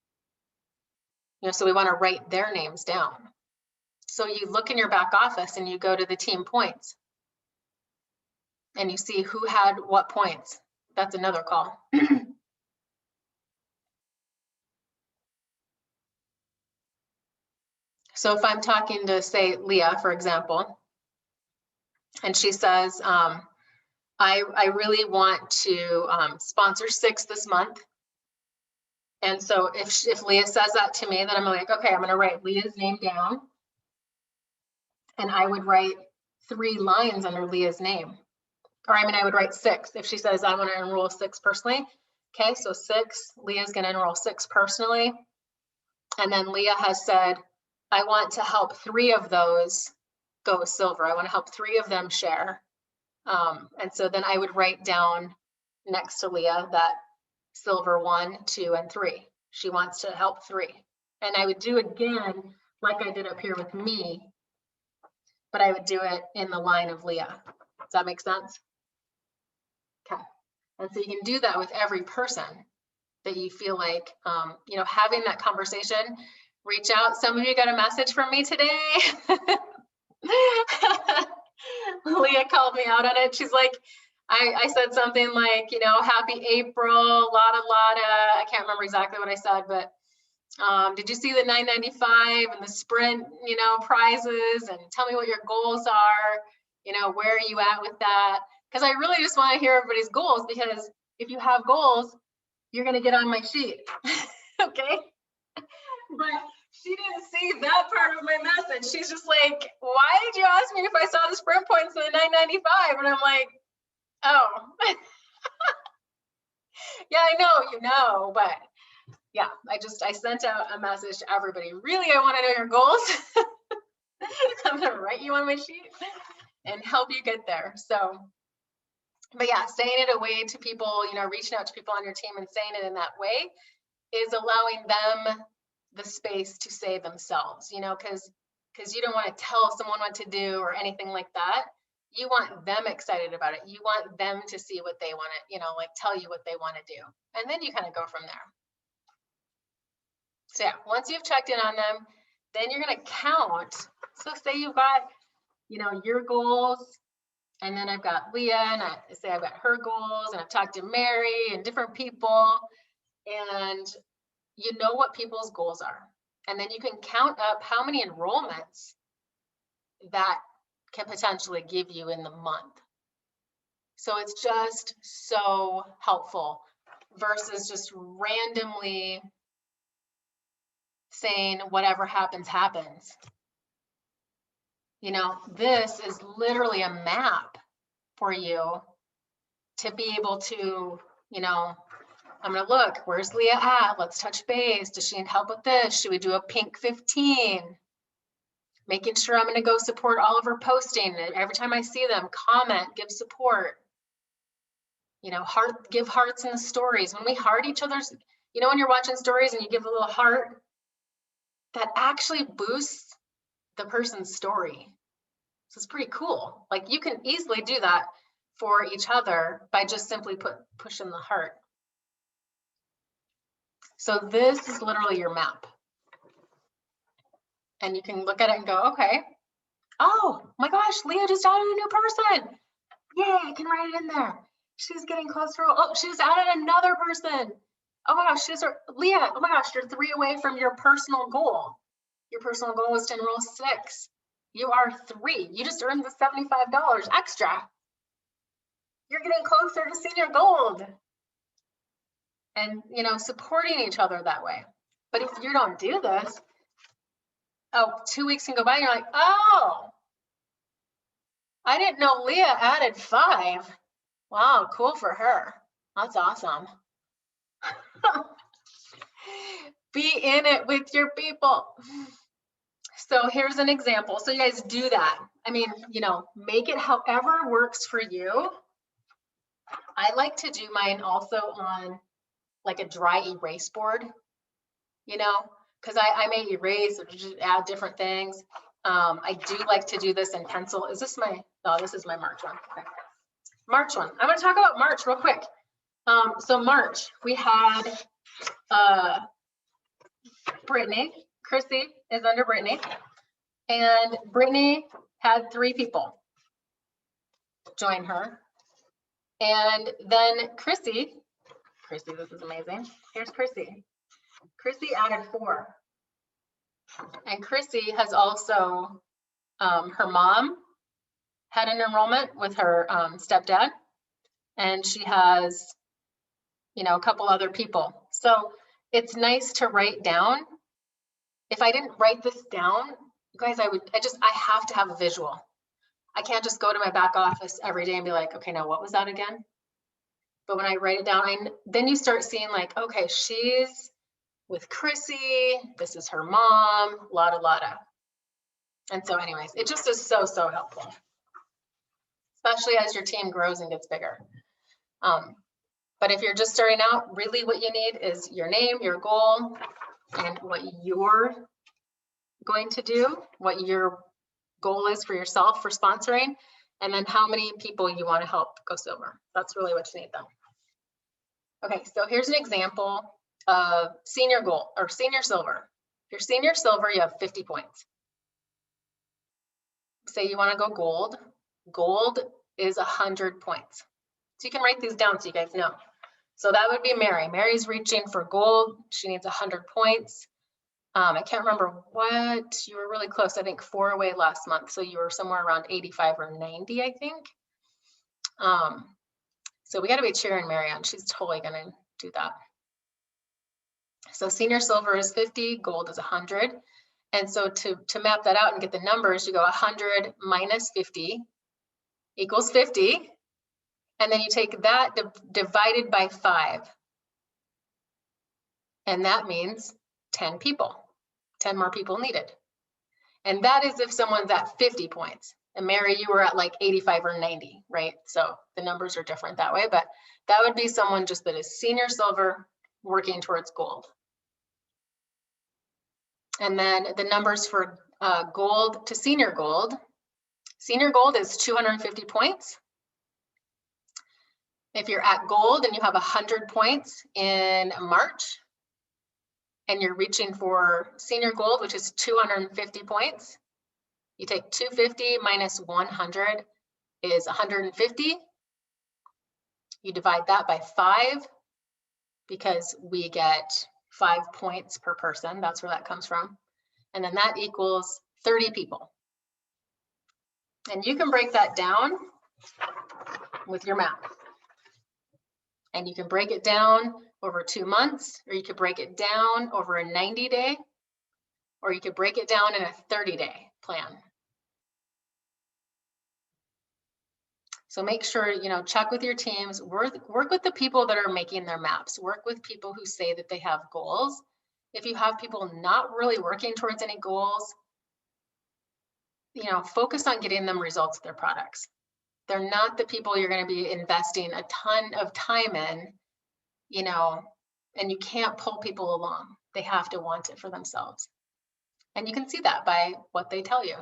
So we want to write their names down. So you look in your back office and you go to the team points and you see who had what points. That's another call. So if I'm talking to, say, Leah, for example, and she says, I really want to sponsor 6 this month. And so if Leah says that to me, then I'm like, okay, I'm going to write Leah's name down. And I would write 3 lines under Leah's name. Or I would write 6. If she says I want to enroll 6 personally. Okay, so 6, Leah's going to enroll 6 personally. And then Leah has said, I want to help 3 of those go silver. I want to help 3 of them share. And so then I would write down next to Leah that silver 1, 2, and 3. She wants to help 3. And I would do again, like I did up here with me, but I would do it in the line of Leah. Does that make sense? Okay. And so you can do that with every person that you feel like, having that conversation, reach out. Some of you got a message from me today. Leah called me out on it. She's like, I said something like, happy April, lotta. I can't remember exactly what I said, but did you see the $9.95 and the sprint, prizes, and tell me what your goals are, where are you at with that? Because I really just want to hear everybody's goals, because if you have goals, you're going to get on my sheet. Okay. But she didn't see that part of my message. She's just like, why did you ask me if I saw the sprint points in the $9.95? And I'm like, oh, yeah, I know, but yeah, I sent out a message to everybody. Really, I want to know your goals. I'm going to write you on my sheet and help you get there. So, but yeah, saying it away to people, reaching out to people on your team and saying it in that way is allowing them the space to say themselves, because you don't want to tell someone what to do or anything like that. You want them excited about it. You want them to see what they want to, tell you what they want to do. And then you kind of go from there. So yeah, once you've checked in on them, then you're going to count. So say you've got, your goals, and then I've got Leah, and I've got her goals, and I've talked to Mary and different people, and you know what people's goals are. And then you can count up how many enrollments that can potentially give you in the month. So it's just so helpful versus just randomly saying whatever happens, happens. This is literally a map for you to be able to, I'm going to look, where's Leah at? Let's touch base. Does she need help with this? Should we do a pink 15? Making sure I'm going to go support all of her posting. Every time I see them, comment, give support. Give hearts in the stories. When we heart each other's, when you're watching stories and you give a little heart, that actually boosts the person's story. So it's pretty cool. Like you can easily do that for each other by just simply pushing the heart. So this is literally your map. And you can look at it and go, okay, Oh my gosh, Leah just added a new person. Yay, I can write it in there. She's getting close to, oh, she's added another person. Oh my gosh, Leah, oh my gosh, you're 3 away from your personal goal. Your personal goal is to enroll 6. You are 3. You just earned the $75 extra. You're getting closer to senior gold. And, you know, supporting each other that way. But if you don't do this, oh, 2 weeks can go by and you're like, oh, I didn't know Leah added 5. Wow, cool for her. That's awesome. Be in it with your people. So here's an example. So you guys do that. I mean, you know, make it however works for you. I like to do mine also on like a dry erase board, you know, because I may erase or just add different things. I do like to do this in pencil. Is this my, oh, this is my March one. Okay. March one. I'm going to talk about March real quick. So March, we had Brittany. Chrissy is under Brittany. And Brittany had 3 people join her. And then Chrissy, this is amazing. Here's Chrissy. Chrissy added 4. And Chrissy has also, her mom had an enrollment with her stepdad. And she has, you know, a couple other people. So it's nice to write down. If I didn't write this down, you guys, I have to have a visual. I can't just go to my back office every day and be like, okay, now what was that again? But when I write it down, then you start seeing like, okay, she's with Chrissy, this is her mom, lotta. And so anyways, it just is so helpful, especially as your team grows and gets bigger. But if you're just starting out, really what you need is your name, your goal, and what you're going to do, what your goal is for yourself for sponsoring, and then how many people you want to help go silver. That's really what you need though. Okay, so here's an example of senior gold or senior silver. If you're senior silver, you have 50 points. Say you want to go gold. Gold is 100 points. So you can write these down so you guys know. So that would be Mary. Mary's reaching for gold. She needs 100 points. I can't remember what, you were really close. I think 4 away last month. So you were somewhere around 85 or 90, I think. So we got to be cheering Mary on. She's totally going to do that. So senior silver is 50, gold is 100. And so to map that out and get the numbers, you go 100 minus 50 equals 50. And then you take that divided by 5. And that means 10 people, 10 more people needed. And that is if someone's at 50 points. And Mary, you were at like 85 or 90, right? So the numbers are different that way, but that would be someone just that is senior silver working towards gold. And then the numbers for gold to senior gold. Senior gold is 250 points. If you're at gold and you have 100 points in March, and you're reaching for senior gold, which is 250 points, you take 250 minus 100 is 150. You divide that by 5 because we get 5 points per person. That's where that comes from. And then that equals 30 people. And you can break that down with your map. And you can break it down over 2 months, or you could break it down over a 90-day, or you could break it down in a 30-day plan. So make sure, you know, check with your teams, work with the people that are making their maps, work with people who say that they have goals. If you have people not really working towards any goals, you know, focus on getting them results with their products. They're not the people you're going to be investing a ton of time in, you know, and you can't pull people along. They have to want it for themselves. And you can see that by what they tell you.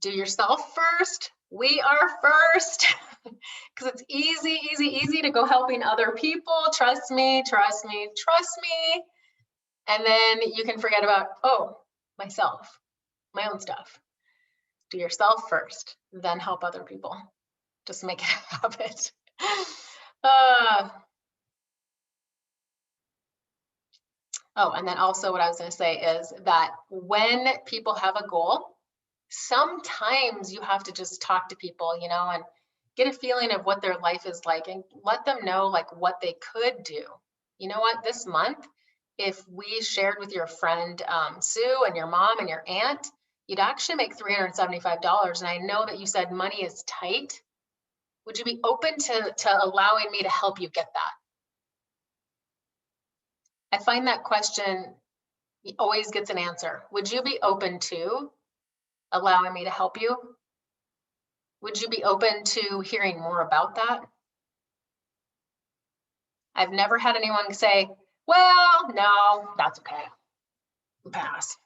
Do yourself first. We are first, because it's easy to go helping other people. Trust me. And then you can forget about, oh, myself, my own stuff. Do yourself first, then help other people. Just make it a habit. Oh, and then also what I was going to say is that when people have a goal, sometimes you have to just talk to people, you know, and get a feeling of what their life is like and let them know like what they could do. You know what, this month, if we shared with your friend Sue and your mom and your aunt, you'd actually make $375. And I know that you said money is tight. Would you be open to allowing me to help you get that? I find that question always gets an answer. Would you be open to allowing me to help you? Would you be open to hearing more about that? I've never had anyone say, well, no, that's okay. Pass.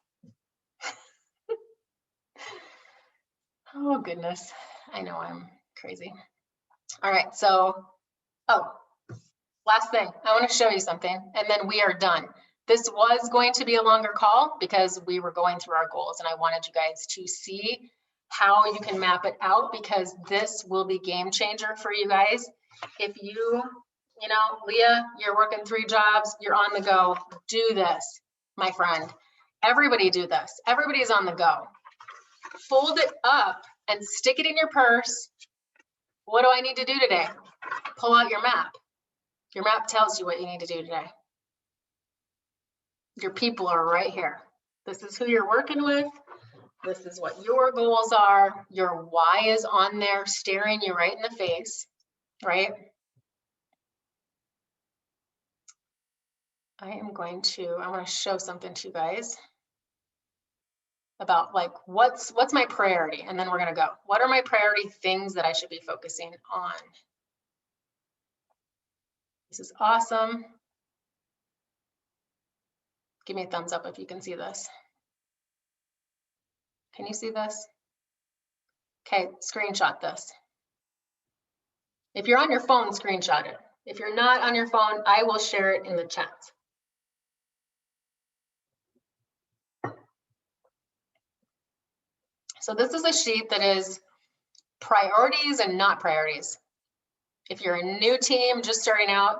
Oh, goodness. I know I'm crazy. All right. So, last thing, I want to show you something, and then we are done. This was going to be a longer call because we were going through our goals, and I wanted you guys to see how you can map it out, because this will be game changer for you guys. If you know, Leah, you're working 3 jobs, you're on the go, do this, my friend. Everybody do this. Everybody's on the go. Fold it up and stick it in your purse. What do I need to do today? Pull out your map. Your map tells you what you need to do today. Your people are right here. This is who you're working with. This is what your goals are. Your why is on there, staring you right in the face, right? I want to show something to you guys about like, what's my priority? And then we're going to go, what are my priority things that I should be focusing on? This is awesome. Give me a thumbs up if you can see this. Can you see this? Okay, screenshot this. If you're on your phone, screenshot it. If you're not on your phone, I will share it in the chat. So this is a sheet that is priorities and not priorities. If you're a new team just starting out,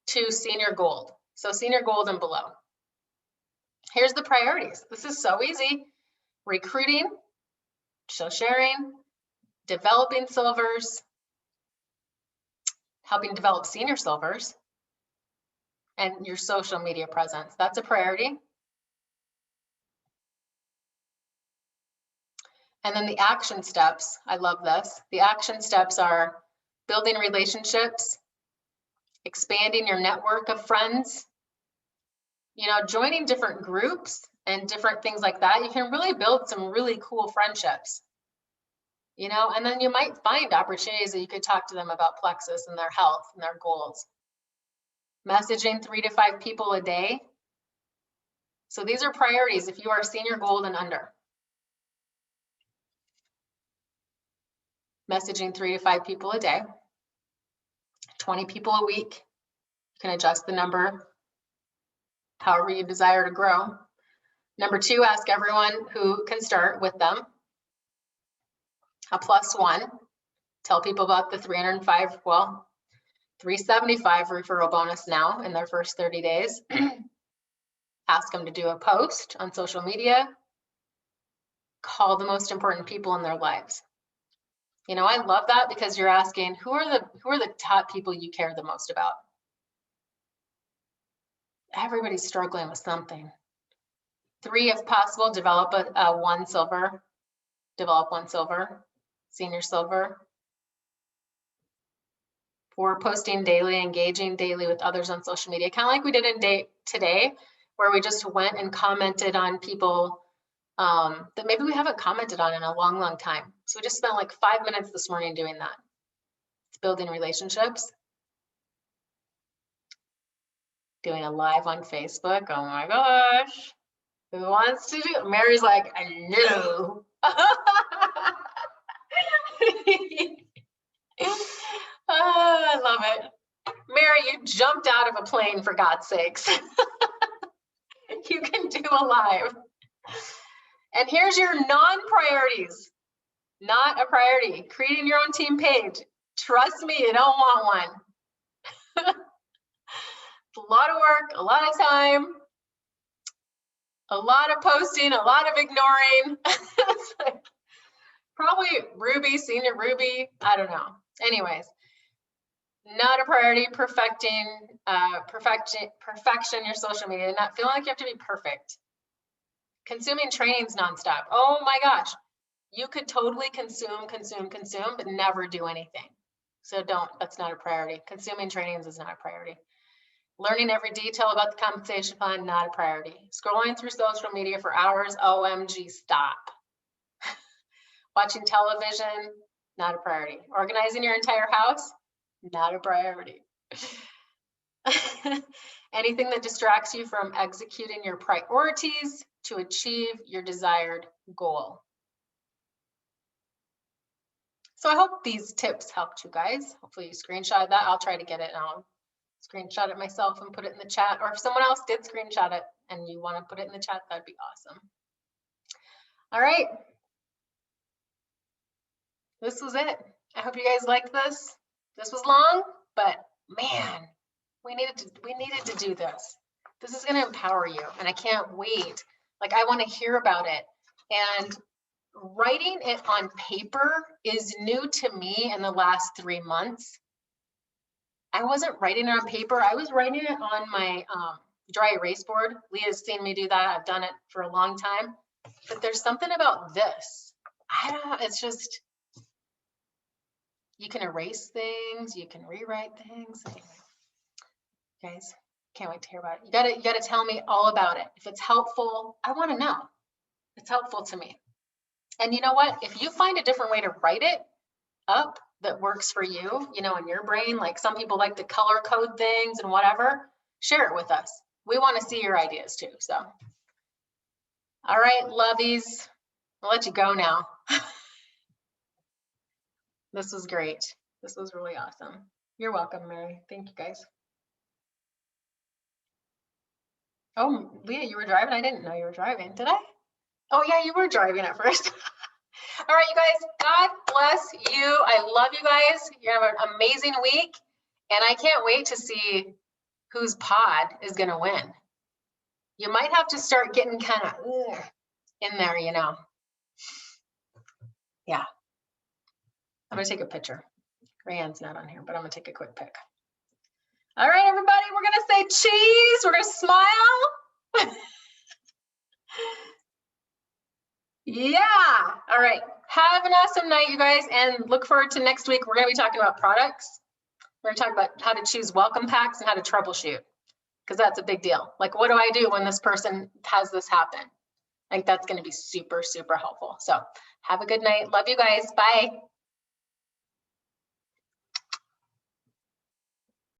to senior gold. So senior gold and below. Here's the priorities. This is so easy. Recruiting, show sharing, developing silvers, helping develop senior silvers, and your social media presence. That's a priority. And then the action steps, I love this. The action steps are building relationships, expanding your network of friends, you know, joining different groups and different things like that. You can really build some really cool friendships, you know, and then you might find opportunities that you could talk to them about plexus and their health and their goals. Messaging 3 to 5 people a day. So these are priorities if you are senior gold and under. Messaging 3 to 5 people a day, 20 people a week. You can adjust the number however you desire to grow. Number 2, ask everyone who can start with them. A +1, tell people about the 375 referral bonus now in their first 30 days. Ask them to do a post on social media. Call the most important people in their lives. You know, I love that because you're asking who are the top people you care the most about. Everybody's struggling with something. 3, if possible, develop a 1 silver. Develop 1 silver, senior silver. 4, posting daily, engaging daily with others on social media, kind of like we did in today, where we just went and commented on people that maybe we haven't commented on in a long, long time. So we just spent like 5 minutes this morning doing that. It's building relationships. Doing a live on Facebook. Oh my gosh. Who wants to do? Mary's like, I know. Oh, I love it. Mary, you jumped out of a plane, for God's sakes. You can do a live. And here's your non-priorities. Not a priority. Creating your own team page. Trust me, you don't want one. It's a lot of work, a lot of time, a lot of posting, a lot of ignoring. Probably Ruby, senior Ruby, I don't know. Anyways, not a priority. Perfection your social media, not feeling like you have to be perfect. Consuming trainings nonstop. Oh my gosh, you could totally consume, but never do anything. So that's not a priority. Consuming trainings is not a priority. Learning every detail about the compensation plan, not a priority. Scrolling through social media for hours, OMG, stop. Watching television, not a priority. Organizing your entire house, not a priority. Anything that distracts you from executing your priorities to achieve your desired goal. So I hope these tips helped you guys. Hopefully you screenshot that. I'll try to get it and I'll screenshot it myself and put it in the chat. Or if someone else did screenshot it and you want to put it in the chat, that'd be awesome. All right. This was it. I hope you guys liked this. This was long, but man, we needed to do this. This is going to empower you, and I can't wait. Like, I want to hear about it. And writing it on paper is new to me in the last 3 months. I wasn't writing it on paper. I was writing it on my dry erase board. Leah's seen me do that. I've done it for a long time. But there's something about this. I don't know. It's just, you can erase things. You can rewrite things. Anyway, guys, can't wait to hear about it. You gotta tell me all about it. If it's helpful, I want to know. It's helpful to me. And you know what? If you find a different way to write it up that works for you, you know, in your brain, like some people like to color code things and whatever, share it with us. We want to see your ideas too. So, all right, lovies, I'll let you go now. This was great. This was really awesome. You're welcome, Mary. Thank you, guys. Oh, Leah, you were driving? I didn't know you were driving. Did I? Oh, yeah, you were driving at first. All right, you guys, God bless you. I love you guys. You have an amazing week. And I can't wait to see whose pod is going to win. You might have to start getting kind of in there, you know. Yeah. I'm going to take a picture. Rayanne's not on here, but I'm going to take a quick pic. All right, everybody, we're going to say cheese. We're going to smile. Yeah. All right. Have an awesome night, you guys, and look forward to next week. We're going to be talking about products. We're going to talk about how to choose welcome packs and how to troubleshoot, because that's a big deal. Like, what do I do when this person has this happen? I think that's going to be super, super helpful. So have a good night. Love you guys. Bye.